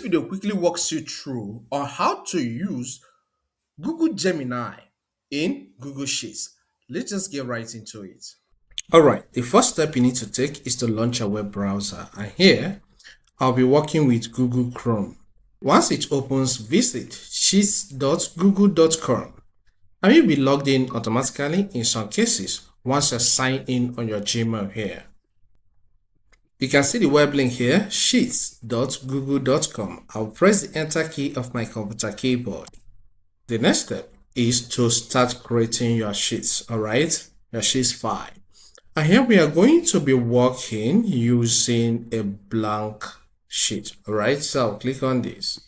video quickly walks you through on how to use Google Gemini in Google Sheets. Let's just get right into it. All right, the first step you need to take is to launch a web browser. And here, I'll be working with Google Chrome. Once it opens, visit sheets.google.com. And you'll be logged in automatically in some cases once you're signed in on your Gmail here. You can see the web link here, sheets.google.com. I'll press the enter key of my computer keyboard. The next step is to start creating your sheets, all right? Your sheets file. And here we are going to be working using a blank sheet, all right? So I'll click on this.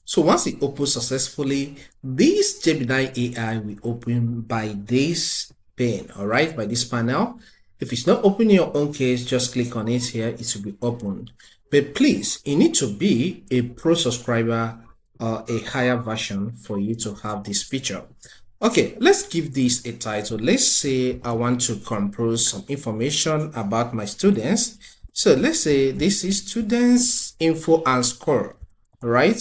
So once it opens successfully, this Gemini AI will open by this pane, all right? By this panel. If it's not open in your own case, just click on it here, it will be opened. But please, you need to be a pro subscriber or a higher version for you to have this feature. Okay, let's give this a title. Let's say I want to compose some information about my students. So let's say this is students info and score, right?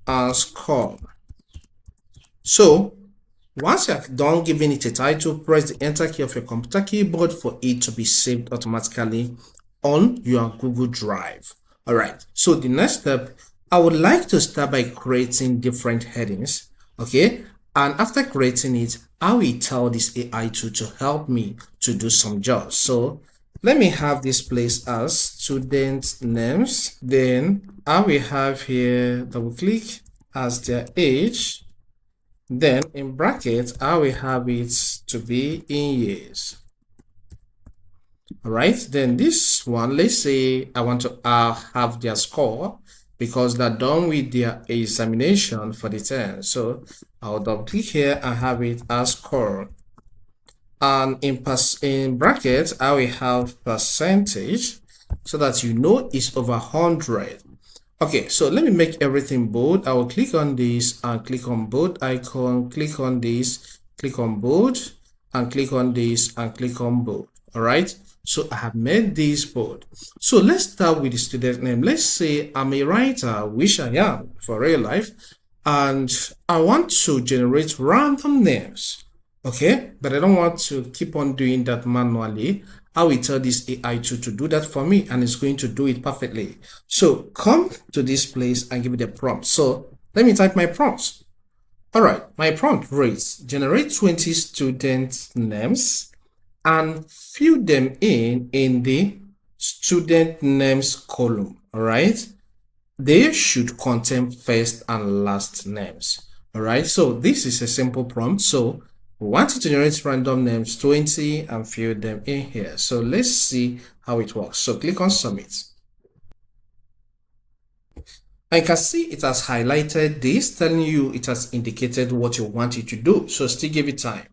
And score. So once you have done giving it a title, press the enter key of your computer keyboard for it to be saved automatically on your Google Drive. All right, so the next step, I would like to start by creating different headings, okay? And after creating it, I will tell this AI tool to help me to do some jobs. So let me have this place as student names. Then I will have here double click as their age. Then in brackets, I will have it to be in years. All right, then this one, let's say I want to have their score because they're done with their examination for the term. So I'll double click here and have it as score. And in brackets, I will have percentage so that you know it's over 100. Okay, so let me make everything bold. I will click on this and click on bold icon, click on this, click on bold, and click on this and click on bold. All right, so I have made this bold. So let's start with the student name. Let's say I'm a writer, which I am for real life, and I want to generate random names. Okay, but I don't want to keep on doing that manually. I will tell this AI tool to do that for me, and it's going to do it perfectly. So come to this place and give it a prompt. So let me type my prompts. All right, my prompt reads, generate 20 student names and fill them in the student names column. All right, they should contain first and last names. All right, so this is a simple prompt. So we want to generate random names 20 and fill them in here. So let's see how it works. So click on submit. I can see it has highlighted this, telling you it has indicated what you want it to do. So still give it time.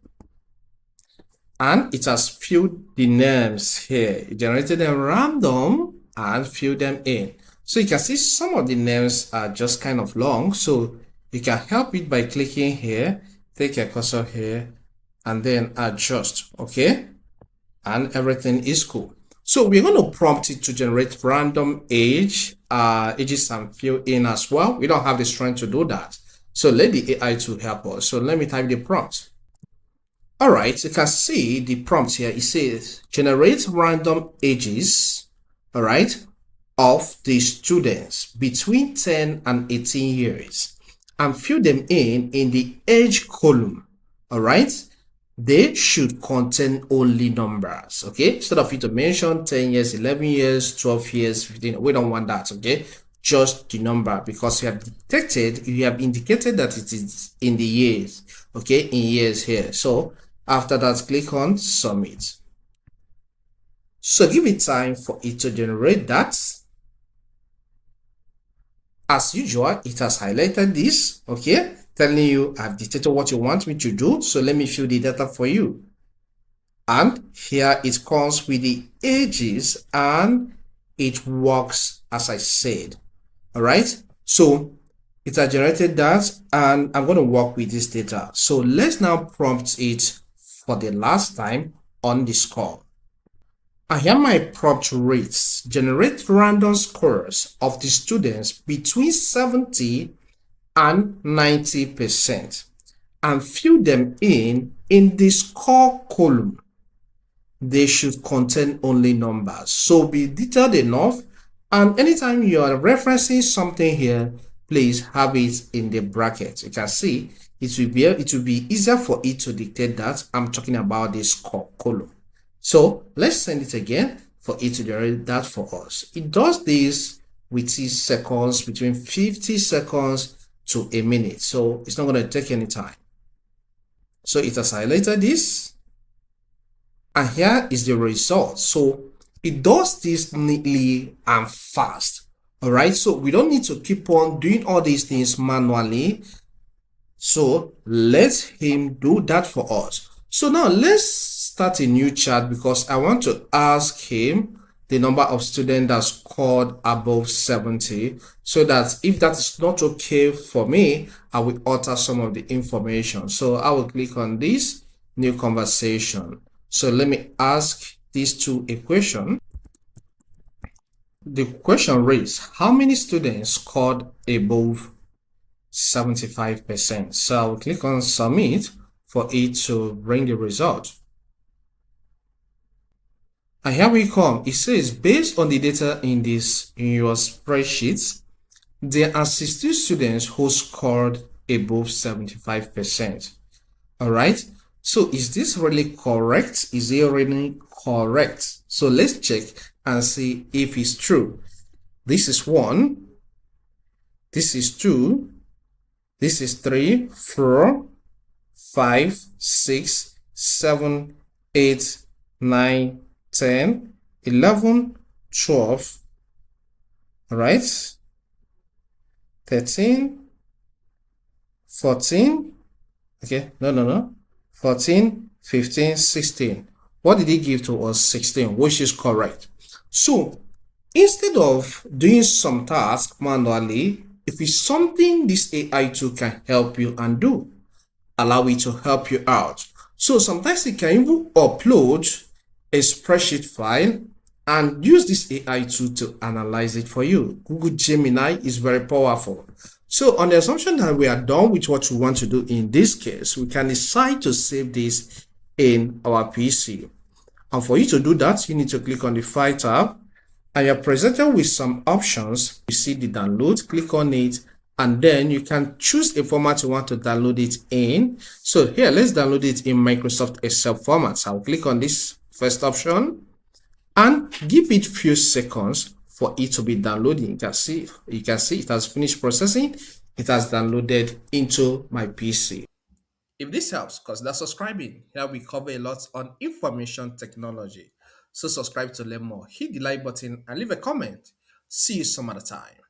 And it has filled the names here. It generated them random and filled them in. So you can see some of the names are just kind of long. So you can help it by clicking here. Take your cursor here and then adjust, okay? And everything is cool. So we're going to prompt it to generate random ages and fill in as well. We don't have the strength to do that. So let the AI to help us. So let me type the prompt. All right, you can see the prompt here. It says generate random ages, all right, of the students between 10 and 18 years. And fill them in the age column. All right, they should contain only numbers. Okay, instead of you to mention 10 years, 11 years, 12 years, 15, we don't want that. Okay, just the number, because you have indicated that it is in the years. Okay, in years here. So after that, click on submit. So give it time for it to generate that. As usual, it has highlighted this, okay, telling you I've dictated what you want me to do. So let me fill the data for you. And here it comes with the ages and it works as I said. All right, so it has generated that and I'm going to work with this data. So let's now prompt it for the last time on the score. And here my prompt reads, generate random scores of the students between 70 and 90% and fill them in the score column. They should contain only numbers, so be detailed enough, and anytime you are referencing something here, please have it in the bracket. You can see it will be easier for it to dictate that I'm talking about this column. So let's send it again for it to generate that for us. It does this with seconds, between 50 seconds to a minute, so it's not going to take any time. So it has highlighted this, and here is the result. So it does this neatly and fast. All right, so we don't need to keep on doing all these things manually. So let him do that for us. So now let's start a new chat because I want to ask him the number of students that scored above 70, so that if that is not okay for me, I will alter some of the information. So I will click on this new conversation. So let me ask these two equations. The question reads, how many students scored above 75%? So I'll click on submit for it to bring the result. And here we come. It says, based on the data in your spreadsheet, there are 16 students who scored above 75%. All right. So is this really correct? Is it really correct? So let's check and see if it's true. This is 1. This is 2. This is 3, 4, 5, 6, 7, 8, 9, 10, 11, 12. All right. 13, 14. Okay, no. 14, 15, 16. What did he give to us? 16, which is correct. So instead of doing some task manually, if it's something this AI tool can help you and do, allow it to help you out. So sometimes it can even upload a spreadsheet file and use this AI tool to analyze it for you. Google Gemini is very powerful. So on the assumption that we are done with what we want to do in this case, we can decide to save this in our PC. And for you to do that, you need to click on the File tab, and you're presented with some options. You see the download, click on it, and then you can choose a format you want to download it in. So here, let's download it in Microsoft Excel format. So I'll click on this first option and give it few seconds for it to be downloading. You can see it has finished processing. It has downloaded into my PC. If this helps, consider subscribing. Here we cover a lot on information technology. So subscribe to learn more. Hit the like button and leave a comment. See you some other time.